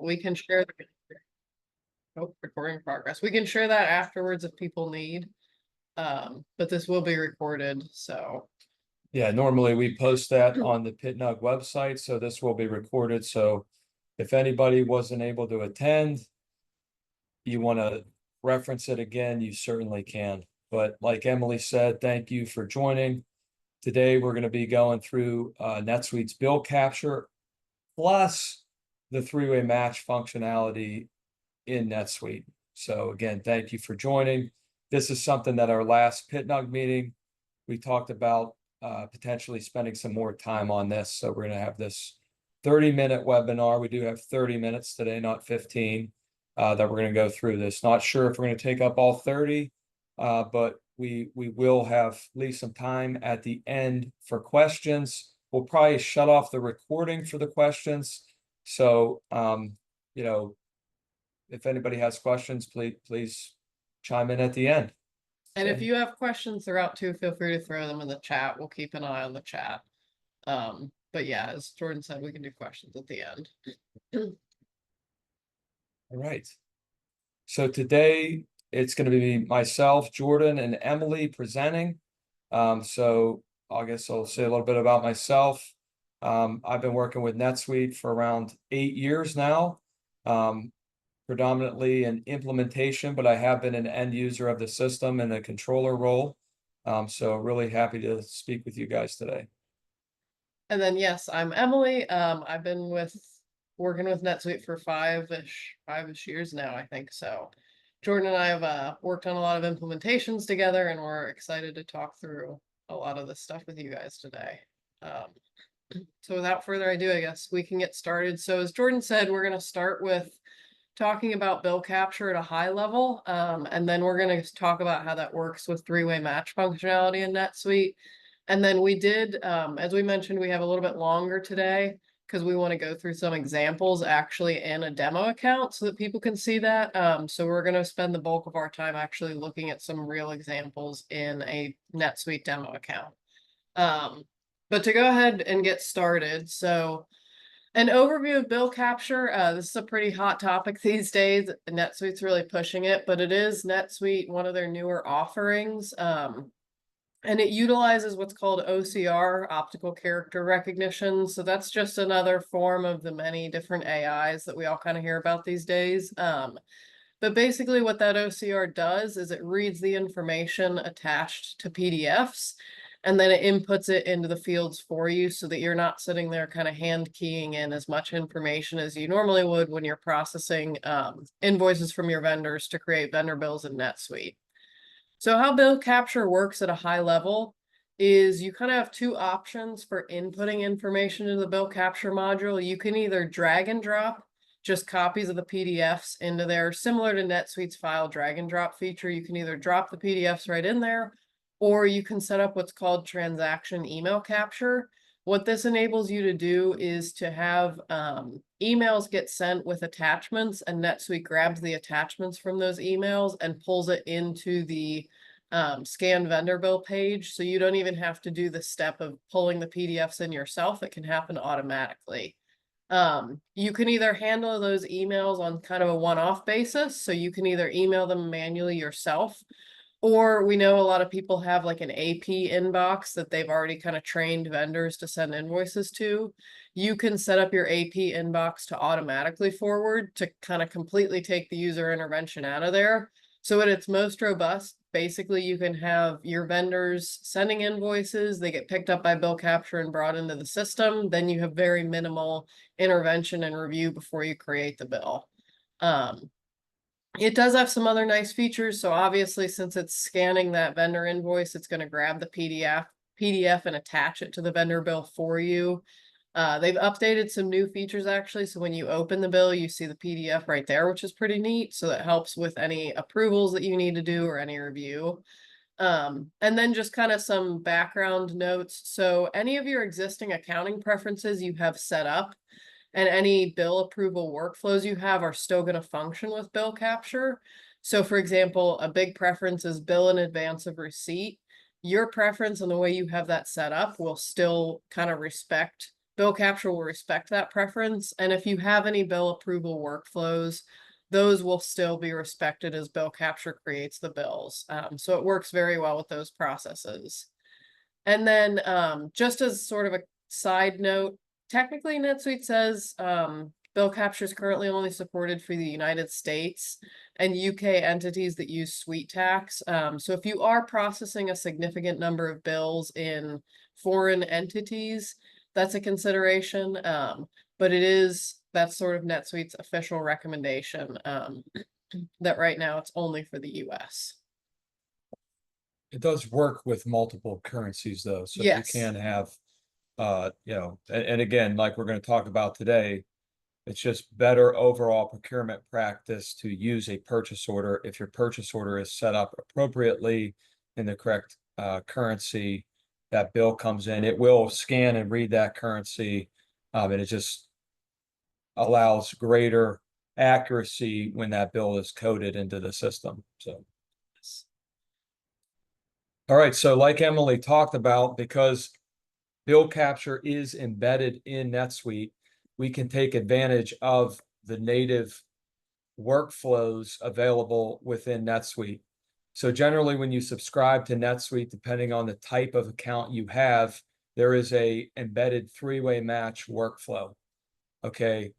we can share the recording progress. We can share that afterwards if people need. But this will be recorded, so. Yeah, normally we post that on the PittNUG website, so this will be recorded. So if anybody wasn't able to attend, you want to reference it again, you certainly can. But like Emily said, thank you for joining. Today, we're going to be going through NetSuite's bill capture plus the three-way match functionality in NetSuite. So again, thank you for joining. This is something that our last PittNUG meeting, we talked about potentially spending some more time on this. So we're going to have this 30-minute webinar. We do have 30 minutes today, not 15, that we're going to go through this. Not sure if we're going to take up all 30, but we will have leave some time at the end for questions. We'll probably shut off the recording for the questions. So, you know, if anybody has questions, please chime in at the end. And if you have questions throughout too, feel free to throw them in the chat. We'll keep an eye on the chat. But yeah, as Jordan said, we can do questions at the end. All right. So today it's going to be myself, Jordan, and Emily presenting. So I guess I'll say a little bit about myself. I've been working with NetSuite for around 8 years now. Predominantly in implementation, but I have been an end user of the system in a controller role. So really happy to speak with you guys today. And then, yes, I'm Emily. I've been working with NetSuite for five-ish years now, I think. So Jordan and I have worked on a lot of implementations together, and we're excited to talk through a lot of this stuff with you guys today. So without further ado, I guess we can get started. So as Jordan said, we're going to start with talking about bill capture at a high level, and then we're going to talk about how that works with three-way match functionality in NetSuite. And then we did, as we mentioned, we have a little bit longer today because we want to go through some examples actually in a demo account so that people can see that. So we're going to spend the bulk of our time actually looking at some real examples in a NetSuite demo account. But to go ahead and get started, so an overview of bill capture. This is a pretty hot topic these days. NetSuite's really pushing it, but it is NetSuite, one of their newer offerings. And it utilizes what's called OCR, optical character recognition. So that's just another form of the many different AIs that we all kind of hear about these days. But basically what that OCR does is it reads the information attached to PDFs, and then it inputs it into the fields for you so that you're not sitting there kind of hand keying in as much information as you normally would when you're processing invoices from your vendors to create vendor bills in NetSuite. So how bill capture works at a high level is you kind of have two options for inputting information into the bill capture module. You can either drag and drop just copies of the PDFs into there, similar to NetSuite's file drag and drop feature. You can either drop the PDFs right in there, or you can set up what's called transaction email capture. What this enables you to do is to have emails get sent with attachments, and NetSuite grabs the attachments from those emails and pulls it into the scan vendor bill page. So you don't even have to do the step of pulling the PDFs in yourself. It can happen automatically. You can either handle those emails on kind of a one-off basis. So you can either email them manually yourself, or we know a lot of people have like an AP inbox that they've already kind of trained vendors to send invoices to. You can set up your AP inbox to automatically forward to kind of completely take the user intervention out of there. So at its most robust, basically you can have your vendors sending invoices, they get picked up by bill capture and brought into the system. Then you have very minimal intervention and review before you create the bill. It does have some other nice features. So obviously, since it's scanning that vendor invoice, it's going to grab the PDF and attach it to the vendor bill for you. They've updated some new features actually. So when you open the bill, you see the PDF right there, which is pretty neat. So that helps with any approvals that you need to do or any review. And then just kind of some background notes. So any of your existing accounting preferences you have set up and any bill approval workflows you have are still going to function with bill capture. So for example, a big preference is bill in advance of receipt. Your preference and the way you have that set up will still kind of respect bill capture will respect that preference. And if you have any bill approval workflows, those will still be respected as bill capture creates the bills. So it works very well with those processes. And then just as sort of a side note, technically NetSuite says bill capture is currently only supported for the United States and UK entities that use Suite Tax. So if you are processing a significant number of bills in foreign entities, that's a consideration. But that's sort of NetSuite's official recommendation that right now it's only for the US. It does work with multiple currencies though, so you Yes. can have, and again, like we're gonna talk about today, it's just better overall procurement practice to use a purchase order. If your purchase order is set up appropriately in the correct currency, that bill comes in, it will scan and read that currency, and it just allows greater accuracy when that bill is coded into the system, so. All right, so like Emily talked about, because bill capture is embedded in NetSuite, we can take advantage of the native workflows available within NetSuite. So generally, when you subscribe to NetSuite, depending on the type of account you have, there is a embedded three-way match workflow. Okay.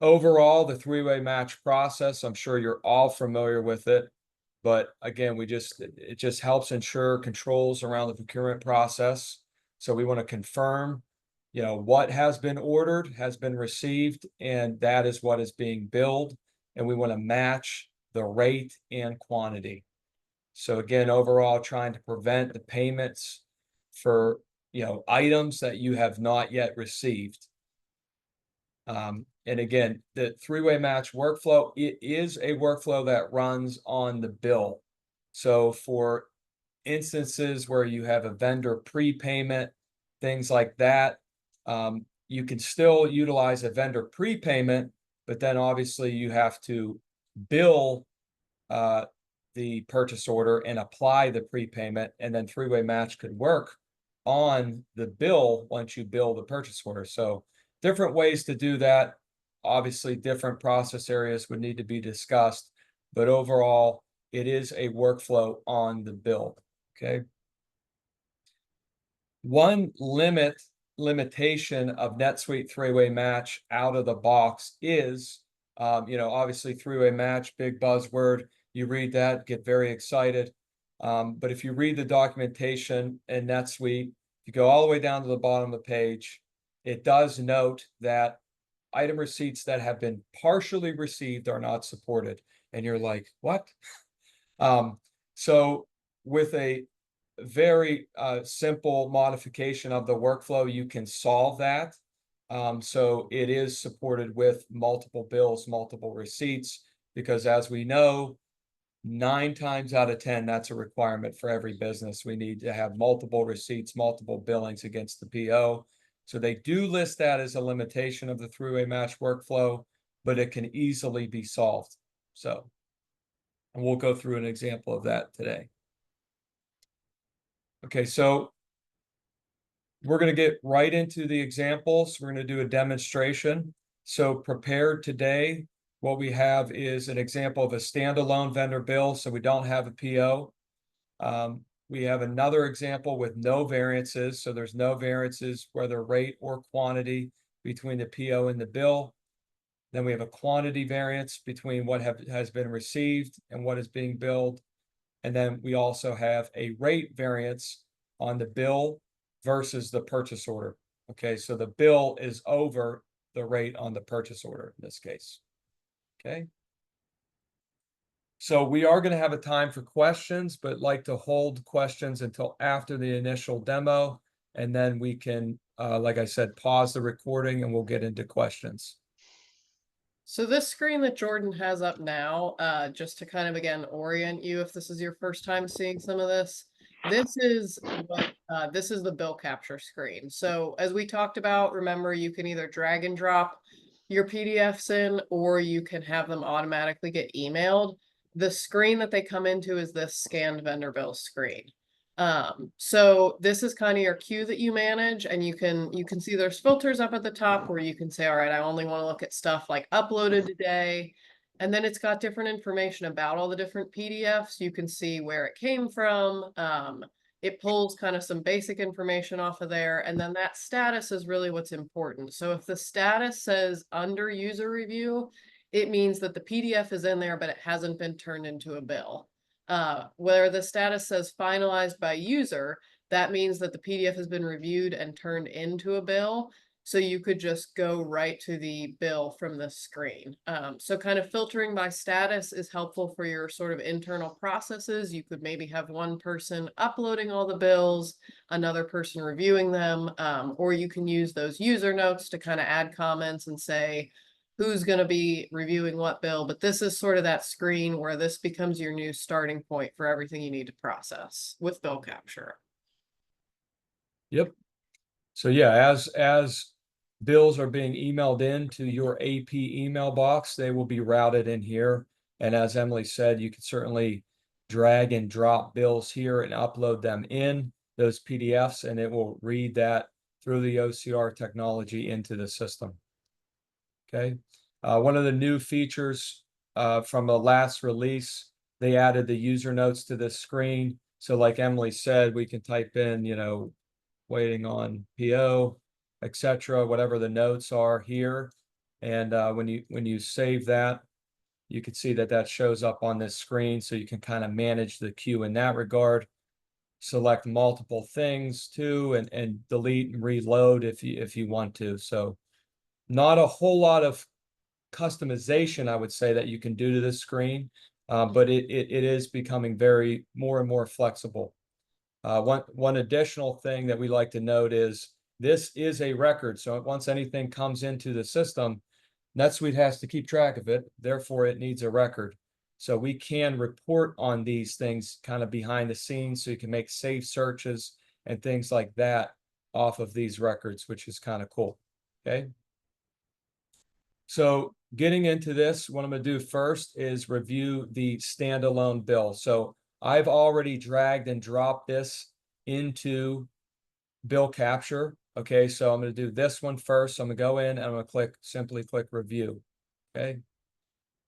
Overall, the three-way match process, I'm sure you're all familiar with it. But again, it just helps ensure controls around the procurement process. So we want to confirm, what has been ordered has been received, and that is what is being billed. And we want to match the rate and quantity. So again, overall, trying to prevent the payments for, items that you have not yet received. And again, the three-way match workflow, it is a workflow that runs on the bill. So for instances where you have a vendor prepayment, things like that, you can still utilize a vendor prepayment, but then obviously you have to bill the purchase order and apply the prepayment, and then three-way match could work on the bill once you bill the purchase order. So different ways to do that. Obviously, different process areas would need to be discussed, but overall, it is a workflow on the bill, okay? One limitation of NetSuite three-way match out of the box is, obviously three-way match, big buzzword. You read that, get very excited. But if you read the documentation in NetSuite, you go all the way down to the bottom of the page, it does note that item receipts that have been partially received are not supported. And you're like, what? So with a very simple modification of the workflow, you can solve that. So it is supported with multiple bills, multiple receipts, because as we know, 9 times out of 10, that's a requirement for every business. We need to have multiple receipts, multiple billings against the PO. So they do list that as a limitation of the three-way match workflow, but it can easily be solved. So, and we'll go through an example of that today. Okay, so we're going to get right into the examples. We're going to do a demonstration. So prepared today, what we have is an example of a standalone vendor bill, so we don't have a PO. We have another example with no variances, so there's no variances, whether rate or quantity, between the PO and the bill. Then we have a quantity variance between what has been received and what is being billed. And then we also have a rate variance on the bill versus the purchase order. Okay, so the bill is over the rate on the purchase order in this case. Okay. So we are going to have a time for questions, but like to hold questions until after the initial demo. And then we can, like I said, pause the recording and we'll get into questions. So this screen that Jordan has up now, just to kind of, again, orient you if this is your first time seeing some of this, this is the bill capture screen. So as we talked about, remember, you can either drag and drop your PDFs in, or you can have them automatically get emailed. The screen that they come into is this scanned vendor bill screen. So this is kind of your queue that you manage, and you can see there's filters up at the top where you can say, all right, I only want to look at stuff like uploaded today. And then it's got different information about all the different PDFs. You can see where it came from. It pulls kind of some basic information off of there. And then that status is really what's important. So if the status says under user review, it means that the PDF is in there, but it hasn't been turned into a bill. Where the status says finalized by user, that means that the PDF has been reviewed and turned into a bill. So you could just go right to the bill from the screen. So kind of filtering by status is helpful for your sort of internal processes. You could maybe have one person uploading all the bills, another person reviewing them, or you can use those user notes to kind of add comments and say who's going to be reviewing what bill. But this is sort of that screen where this becomes your new starting point for everything you need to process with bill capture. Yep. So yeah, as bills are being emailed into your AP email box, they will be routed in here. And as Emily said, you can certainly drag and drop bills here and upload them in those PDFs, and it will read that through the OCR technology into the system. Okay. One of the new features from the last release, they added the user notes to this screen. So like Emily said, we can type in, waiting on PO, etc., whatever the notes are here. And when you save that, you can see that shows up on this screen, so you can kind of manage the queue in that regard. Select multiple things too, and delete and reload if you want to. So not a whole lot of customization, I would say, that you can do to this screen, but it is becoming more and more flexible. One additional thing that we like to note is this is a record. So once anything comes into the system, NetSuite has to keep track of it. Therefore, it needs a record. So we can report on these things kind of behind the scenes, so you can make safe searches and things like that off of these records, which is kind of cool. Okay. So getting into this, what I'm going to do first is review the standalone bill. So I've already dragged and dropped this into bill capture. Okay, so I'm going to do this one first. So I'm going to go in and I'm going to simply click review. Okay.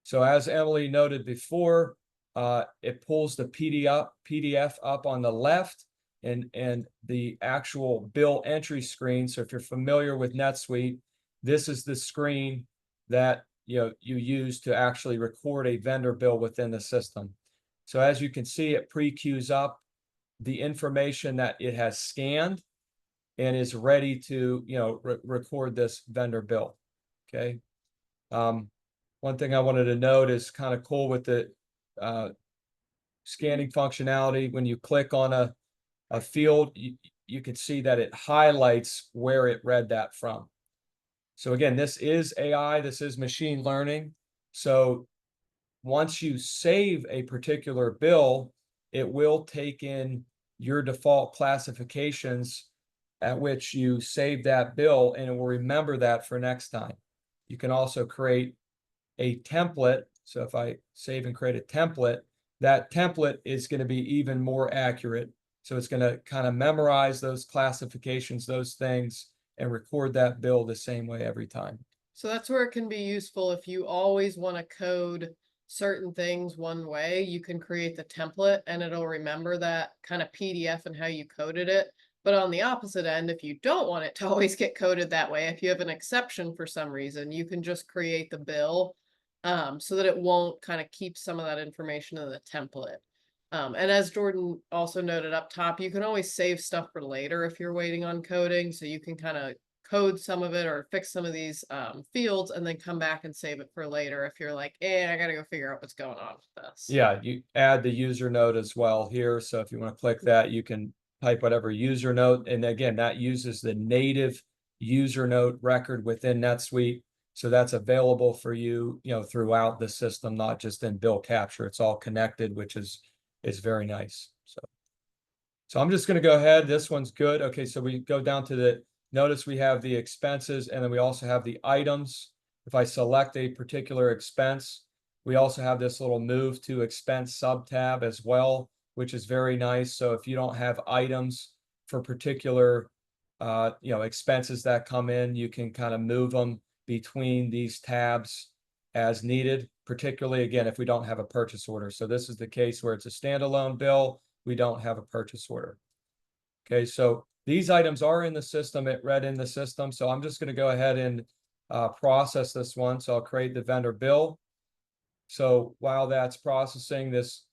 So as Emily noted before, it pulls the PDF up on the left and the actual bill entry screen. So if you're familiar with NetSuite, this is the screen that you use to actually record a vendor bill within the system. So as you can see, it pre-queues up the information that it has scanned and is ready to record this vendor bill. Okay. One thing I wanted to note is kind of cool with the scanning functionality. When you click on a field, you can see that it highlights where it read that from. So again, this is AI, this is machine learning. So once you save a particular bill, it will take in your default classifications at which you save that bill, and it will remember that for next time. You can also create a template. So if I save and create a template, that template is going to be even more accurate. So it's going to kind of memorize those classifications, those things, and record that bill the same way every time. So that's where it can be useful if you always want to code certain things one way. You can create the template and it'll remember that kind of PDF and how you coded it. But on the opposite end, if you don't want it to always get coded that way, if you have an exception for some reason, you can just create the bill so that it won't kind of keep some of that information in the template. And as Jordan also noted up top, you can always save stuff for later if you're waiting on coding. So you can kind of code some of it or fix some of these fields and then come back and save it for later if you're like, I got to go figure out what's going on with this. Yeah, you add the user note as well here. So if you want to click that, you can type whatever user note. And again, that uses the native user note record within NetSuite. So that's available for you, throughout the system, not just in bill capture. It's all connected, which is very nice. So I'm just going to go ahead. This one's good. Okay, so we go down to notice we have the expenses, and then we also have the items. If I select a particular expense, we also have this little move to expense sub tab as well. which is very nice. So if you don't have items for particular, expenses that come in, you can kind of move them between these tabs as needed, particularly again, if we don't have a purchase order. So this is the case where it's a standalone bill, we don't have a purchase order. Okay, so these items are in the system, it read in the system. So I'm just going to go ahead and process this one. So I'll create the vendor bill. So while that's processing this,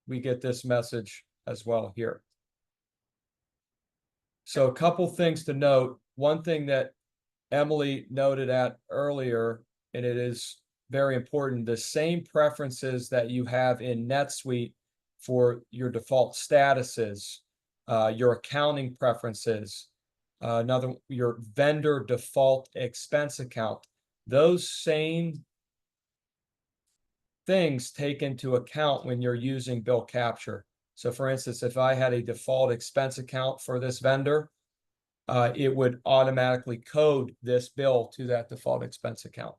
we get this message as well here. So a couple things to note. One thing that Emily noted at earlier, and it is very important, the same preferences that you have in NetSuite for your default statuses, your accounting preferences, your vendor default expense account, those same things take into account when you're using bill capture. So for instance, if I had a default expense account for this vendor, it would automatically code this bill to that default expense account.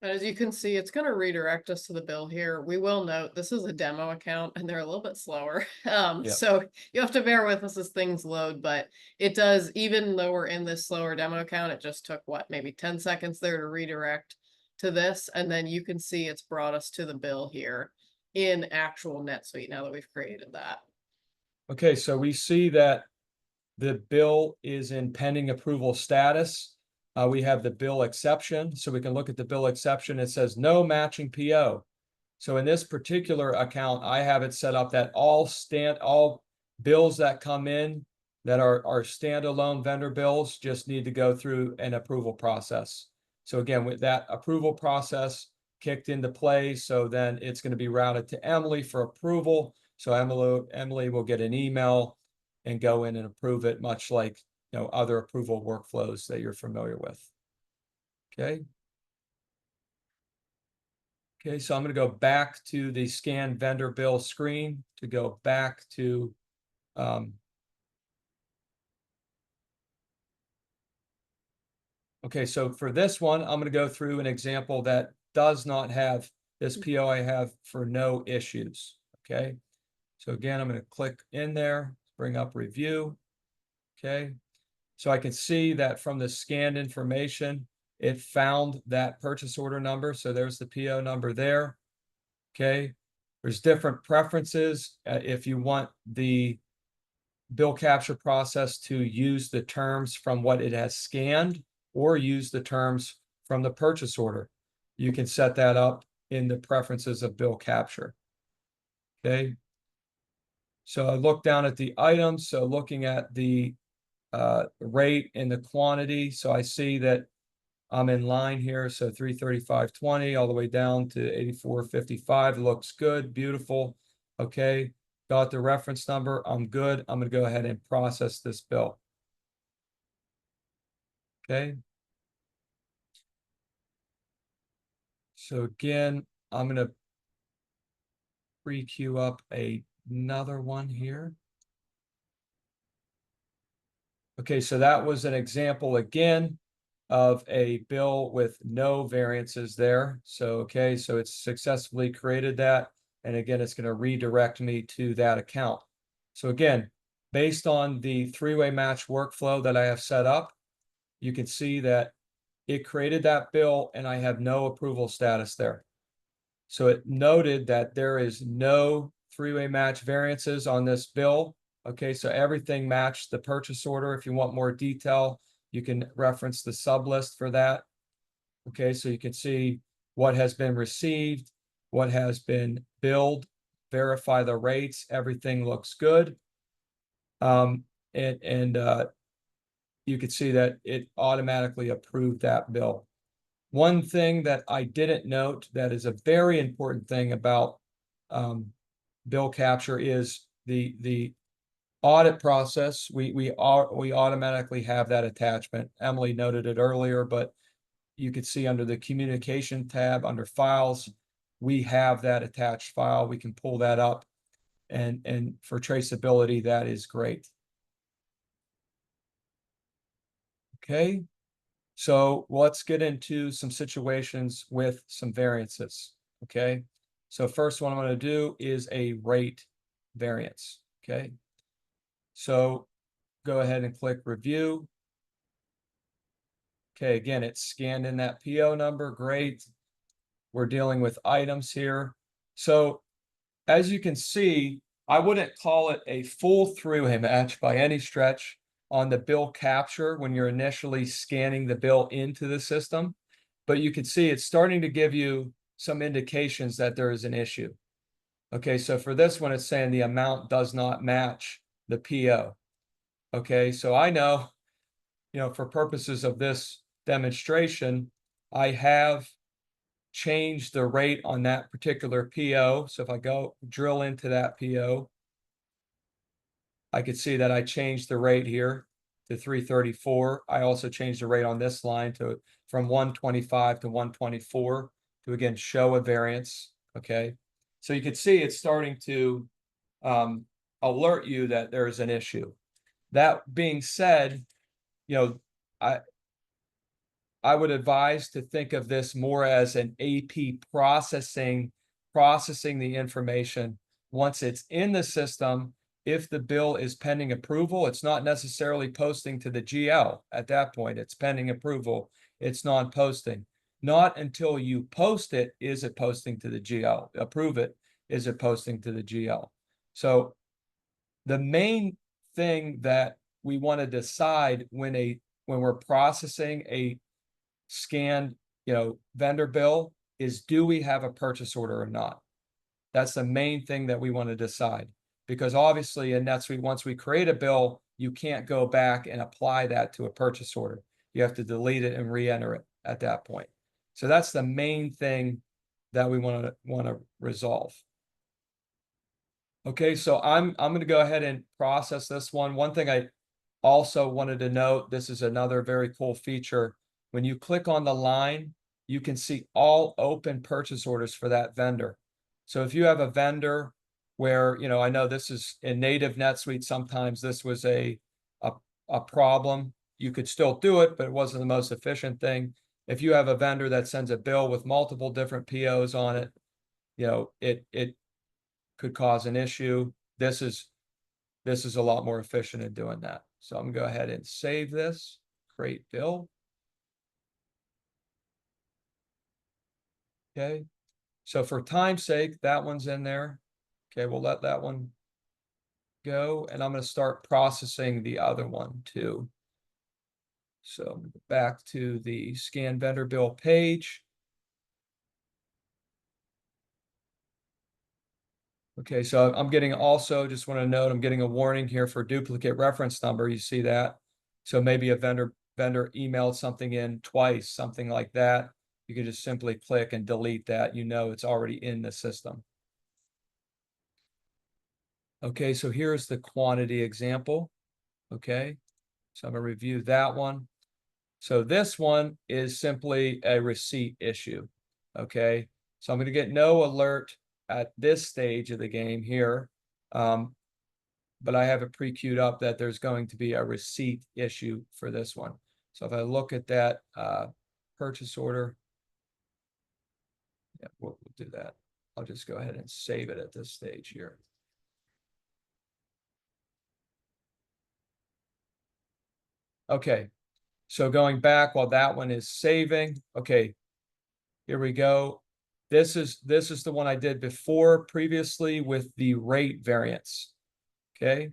And as you can see, it's going to redirect us to the bill here. We will note this is a demo account and they're a little bit slower. Yep. So you have to bear with us as things load, but it does, even though we're in this slower demo account, it just took what, maybe 10 seconds there to redirect to this. And then you can see it's brought us to the bill here in actual NetSuite now that we've created that. Okay, so we see that the bill is in pending approval status. We have the bill exception, so we can look at the bill exception. It says no matching PO. So in this particular account, I have it set up that all bills that come in that are standalone vendor bills just need to go through an approval process. So again, with that approval process kicked into play, so then it's going to be routed to Emily for approval. So Emily will get an email and go in and approve it, much like other approval workflows that you're familiar with. Okay. Okay, so I'm going to go back to the scan vendor bill screen to go back to okay, so for this one, I'm going to go through an example that does not have this PO I have for no issues. Okay, so again, I'm going to click in there, bring up review. Okay, so I can see that from the scanned information, it found that purchase order number. So there's the PO number there. Okay, there's different preferences. If you want the bill capture process to use the terms from what it has scanned or use the terms from the purchase order, you can set that up in the preferences of bill capture. Okay, so I look down at the items. So looking at the rate and the quantity, so I see that I'm in line here. So 335.20 all the way down to 84.55 looks good, beautiful. Okay, got the reference number, I'm good. I'm going to go ahead and process this bill. Okay, so again, I'm going to pre-queue up another one here. Okay, so that was an example again of a bill with no variances there. So, okay, so it's successfully created that. And again, it's going to redirect me to that account. So again, based on the three-way match workflow that I have set up, you can see that it created that bill and I have no approval status there. So it noted that there is no three-way match variances on this bill. Okay, so everything matched the purchase order. If you want more detail, you can reference the sub list for that. Okay, so you can see what has been received, what has been billed, verify the rates, everything looks good. You can see that it automatically approved that bill. One thing that I didn't note that is a very important thing about bill capture is the audit process. We automatically have that attachment. Emily noted it earlier, but you could see under the communication tab under files, we have that attached file. We can pull that up, and for traceability, that is great. Okay. So let's get into some situations with some variances, okay? So first one I'm going to do is a rate variance, okay? So go ahead and click review. Okay, again, it's scanned in that PO number, great. We're dealing with items here. So as you can see, I wouldn't call it a full through match by any stretch on the bill capture when you're initially scanning the bill into the system, but you can see it's starting to give you some indications that there is an issue. Okay, so for this one, it's saying the amount does not match the PO. Okay, so I know, for purposes of this demonstration, I have changed the rate on that particular PO. So if I go drill into that PO, I could see that I changed the rate here to 334. I also changed the rate on this line from 125 to 124 to again show a variance. Okay, so you can see it's starting to alert you that there is an issue. That being said, I I would advise to think of this more as an AP processing the information once it's in the system. If the bill is pending approval, it's not necessarily posting to the GL at that point. It's pending approval. It's non-posting. Not until you post it is it posting to the GL. Approve it is it posting to the GL. So the main thing that we want to decide when we're processing a scanned, vendor bill is, do we have a purchase order or not? That's the main thing that we want to decide, because obviously in NetSuite, once we create a bill, you can't go back and apply that to a purchase order. You have to delete it and re-enter it at that point. So that's the main thing that we want to resolve. Okay, so I'm going to go ahead and process this one. One thing I also wanted to note, this is another very cool feature. When you click on the line, you can see all open purchase orders for that vendor. So if you have a vendor where, I know this is in native NetSuite, sometimes this was a problem. You could still do it, but it wasn't the most efficient thing. If you have a vendor that sends a bill with multiple different POs on it, it could cause an issue. This is a lot more efficient in doing that. So I'm gonna go ahead and save this, create bill. Okay, so for time's sake, that one's in there. Okay, we'll let that one go, and I'm gonna start processing the other one too. So I'm gonna go back to the scan vendor bill page. Okay, so I'm getting also, just want to note, I'm getting a warning here for duplicate reference number. You see that? So maybe a vendor emailed something in twice, something like that. You can just simply click and delete that. It's already in the system. Okay, so here's the quantity example. Okay, so I'm gonna review that one. So this one is simply a receipt issue. Okay, so I'm gonna get no alert at this stage of the game here. But I have it pre-queued up that there's going to be a receipt issue for this one. So if I look at that purchase order, yeah, we'll do that. I'll just go ahead and save it at this stage here. Okay, so going back while that one is saving, okay, here we go. This is the one I did before previously with the rate variance. Okay,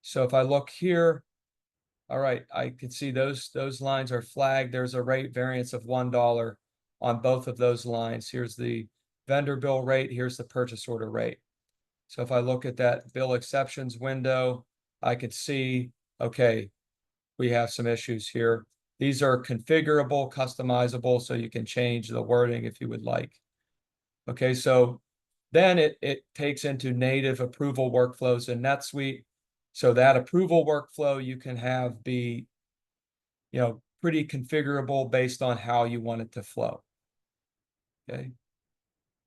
so if I look here, all right, I can see those lines are flagged. There's a rate variance of $1 on both of those lines. Here's the vendor bill rate, here's the purchase order rate. So if I look at that bill exceptions window, I could see, okay, we have some issues here. These are configurable, customizable, so you can change the wording if you would like. Okay, so then it takes into native approval workflows in NetSuite. So that approval workflow you can have be, pretty configurable based on how you want it to flow. Okay,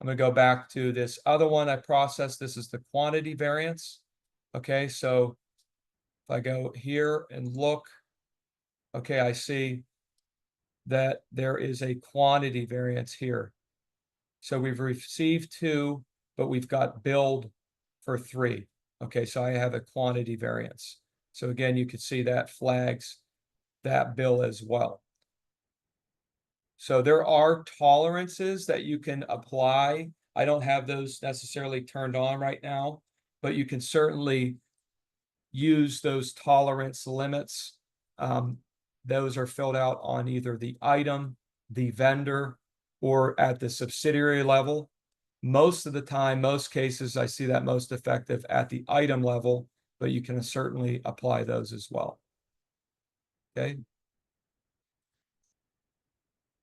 I'm gonna go back to this other one I processed. This is the quantity variance. Okay, so if I go here and look, okay, I see that there is a quantity variance here. So we've received 2, but we've got billed for 3. Okay, so I have a quantity variance. So again, you can see that flags that bill as well. So there are tolerances that you can apply. I don't have those necessarily turned on right now, but you can certainly use those tolerance limits. Those are filled out on either the item, the vendor, or at the subsidiary level. Most of the time, most cases, I see that most effective at the item level, but you can certainly apply those as well. Okay.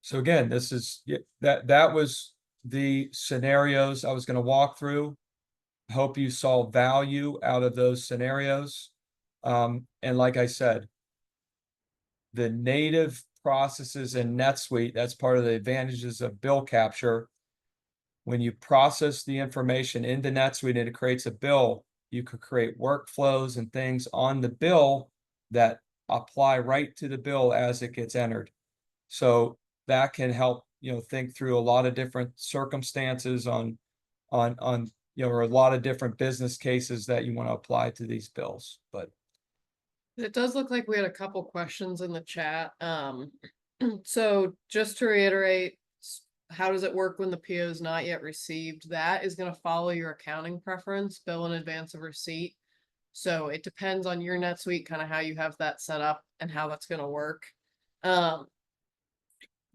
So again, this is that was the scenarios I was going to walk through. Hope you saw value out of those scenarios. And like I said, the native processes in NetSuite, that's part of the advantages of bill capture. When you process the information into NetSuite and it creates a bill, you could create workflows and things on the bill that apply right to the bill as it gets entered. So that can help, think through a lot of different circumstances on, or a lot of different business cases that you want to apply to these bills. But it does look like we had a couple questions in the chat. So just to reiterate, how does it work when the PO is not yet received? That is going to follow your accounting preference, bill in advance of receipt. So it depends on your NetSuite, kind of how you have that set up and how that's going to work.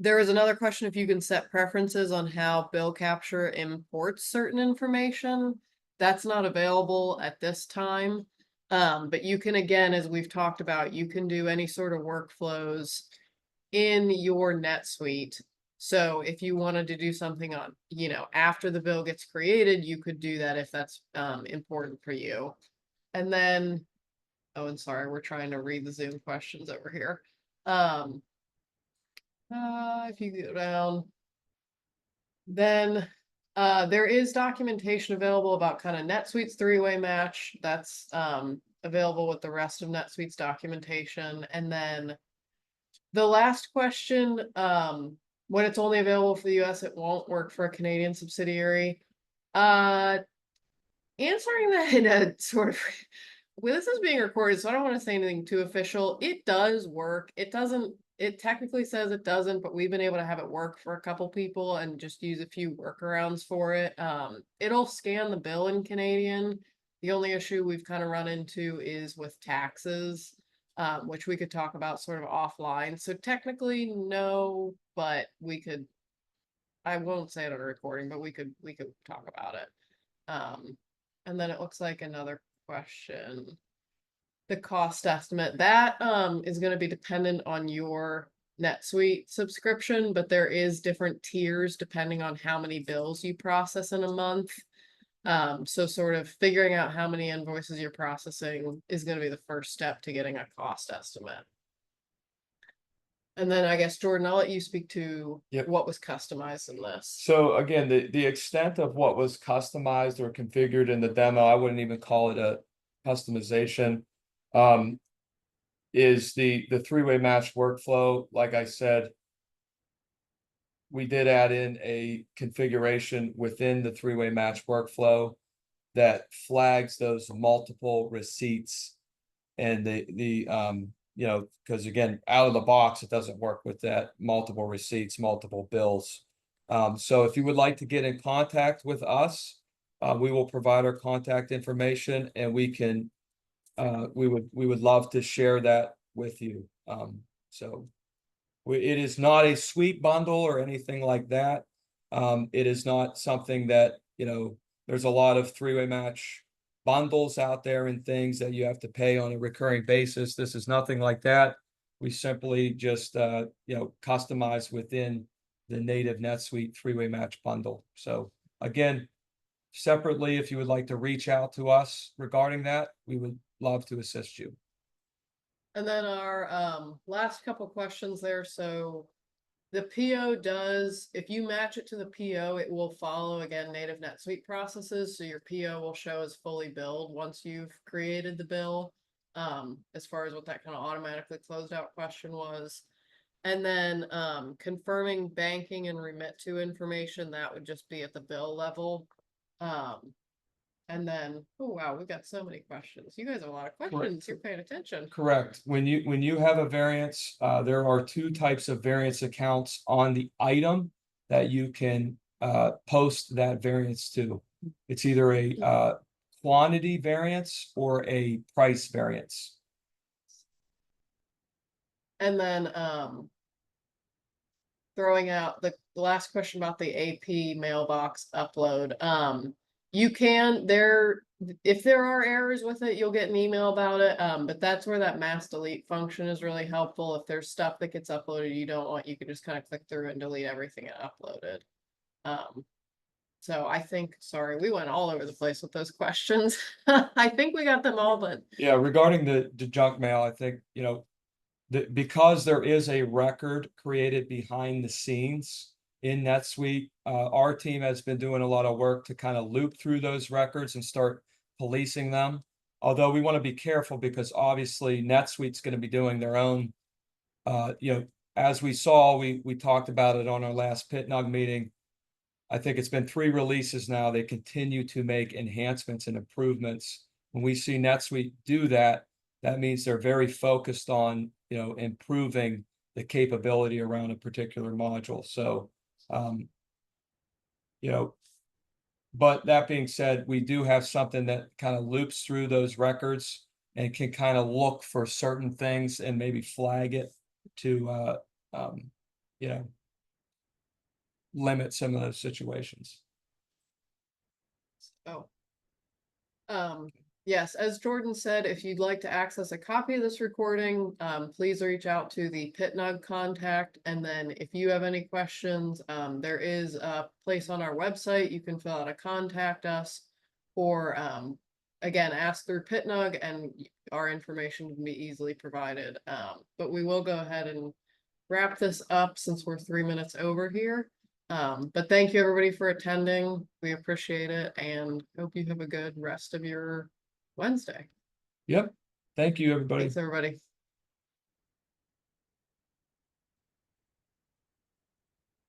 There is another question if you can set preferences on how bill capture imports certain information. That's not available at this time. But you can, again, as we've talked about, you can do any sort of workflows in your NetSuite. So if you wanted to do something on, after the bill gets created, you could do that if that's important for you. And then, oh, and sorry, we're trying to read the Zoom questions over here. If you go down, then there is documentation available about kind of NetSuite's three-way match. That's available with the rest of NetSuite's documentation. And then the last question, when it's only available for the US, it won't work for a Canadian subsidiary. Answering that in a sort of, well, this is being recorded, so I don't want to say anything too official. It does work. It technically says it doesn't, but we've been able to have it work for a couple people and just use a few workarounds for it. It'll scan the bill in Canadian. The only issue we've kind of run into is with taxes, which we could talk about sort of offline. So technically, no, but we could, I won't say it on a recording, but we could talk about it. And then it looks like another question. The cost estimate that is going to be dependent on your NetSuite subscription, but there is different tiers depending on how many bills you process in a month. So sort of figuring out how many invoices you're processing is going to be the first step to getting a cost estimate. And then I guess, Jordan, I'll let you speak to what was customized in this. So again, the extent of what was customized or configured in the demo, I wouldn't even call it a customization, is the three-way match workflow. Like I said, we did add in a configuration within the three-way match workflow that flags those multiple receipts and because again, out of the box, it doesn't work with that multiple receipts, multiple bills. So if you would like to get in contact with us, we will provide our contact information and we can, we would love to share that with you. It is not a suite bundle or anything like that. It is not something that, there's a lot of three-way match bundles out there and things that you have to pay on a recurring basis. This is nothing like that. We simply just, customize within the native NetSuite three-way match bundle. So again, separately, if you would like to reach out to us regarding that, we would love to assist you. And then our last couple questions there. So the PO does, if you match it to the PO, it will follow, again, native NetSuite processes. So your PO will show as fully billed once you've created the bill, as far as what that kind of automatically closed out question was. And then confirming banking and remit to information, that would just be at the bill level. And then, oh wow, we got so many questions. You guys have a lot of questions. You're paying attention. Correct. When you have a variance, there are two types of variance accounts on the item that you can post that variance to. It's either a quantity variance or a price variance. And then throwing out the last question about the AP mailbox upload. You can if there are errors with it, you'll get an email about it. But that's where that mass delete function is really helpful. If there's stuff that gets uploaded you don't want, you can just kind of click through and delete everything and upload it. So I think, sorry, we went all over the place with those questions. I think we got them all, but Yeah, regarding the junk mail, I think, because there is a record created behind the scenes in NetSuite, our team has been doing a lot of work to kind of loop through those records and start policing them. Although we want to be careful because obviously NetSuite's going to be doing their own, as we saw, we talked about it on our last PittNUG meeting. I think it's been 3 releases now. They continue to make enhancements and improvements. When we see NetSuite do that, that means they're very focused on, improving the capability around a particular module. So, but that being said, we do have something that kind of loops through those records and can kind of look for certain things and maybe flag it to, limit some of those situations. Yes, as Jordan said, if you'd like to access a copy of this recording, please reach out to the PittNUG contact. And then if you have any questions, there is a place on our website. You can fill out a contact us, or again, ask through PittNUG and our information can be easily provided. But we will go ahead and wrap this up since we're 3 minutes over here. But thank you everybody for attending. We appreciate it and hope you have a good rest of your Wednesday. Yep. Thank you, everybody. Thanks, everybody.